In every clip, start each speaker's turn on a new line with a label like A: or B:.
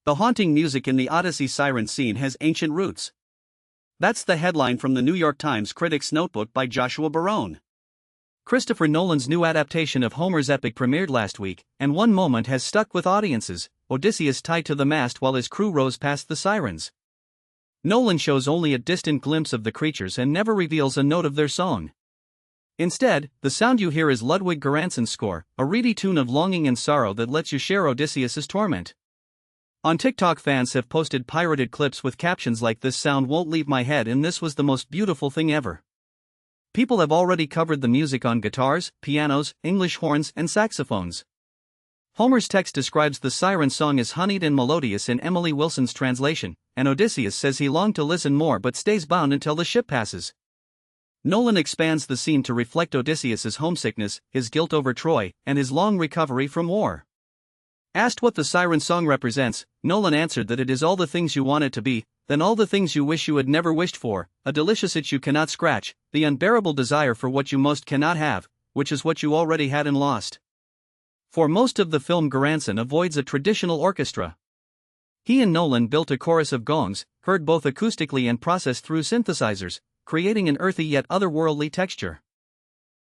A: The haunting music in the Odyssey Siren scene has ancient roots. That's the headline from the New York Times Critic's Notebook by Joshua Barone. Christopher Nolan's new adaptation of Homer's epic premiered last week, and one moment has stuck with audiences: Odysseus tied to the mast while his crew rows past the sirens. Nolan shows only a distant glimpse of the creatures and never reveals a note of their song. Instead, the sound you hear is Ludwig Göransson's score, a reedy tune of longing and sorrow that lets you share Odysseus's torment. On TikTok, fans have posted pirated clips with captions like "This sound won't leave my head" and "This was the most beautiful thing ever." People have already covered the music on guitars, pianos, English horns, and saxophones. Homer's text describes the siren song as honeyed and melodious in Emily Wilson's translation, and Odysseus says he longed to listen more but stays bound until the ship passes. Nolan expands the scene to reflect Odysseus's homesickness, his guilt over Troy, and his long recovery from war. Asked what the siren song represents, Nolan answered that it is all the things you want it to be, then all the things you wish you had never wished for, a delicious itch you cannot scratch, the unbearable desire for what you most cannot have, which is what you already had and lost. For most of the film, Göransson avoids a traditional orchestra. He and Nolan built a chorus of gongs, heard both acoustically and processed through synthesizers, creating an earthy yet otherworldly texture.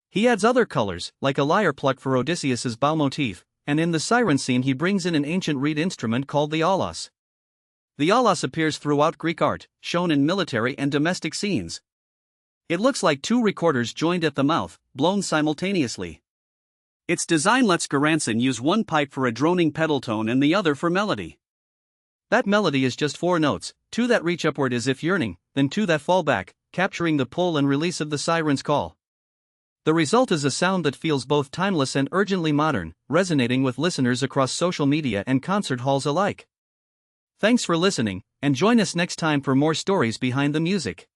A: He adds other colors, like a lyre plucked for Odysseus's bow motif, and in the siren scene he brings in an ancient reed instrument called the aulos. The aulos appears throughout Greek art, shown in military and domestic scenes. It looks like two recorders joined at the mouth, blown simultaneously. Its design lets Göransson use one pipe for a droning pedal tone and the other for melody. That melody is just 4 notes, 2 that reach upward as if yearning, then 2 that fall back, capturing the pull and release of the siren's call. The result is a sound that feels both timeless and urgently modern, resonating with listeners across social media and concert halls alike. Thanks for listening, and join us next time for more stories behind the music.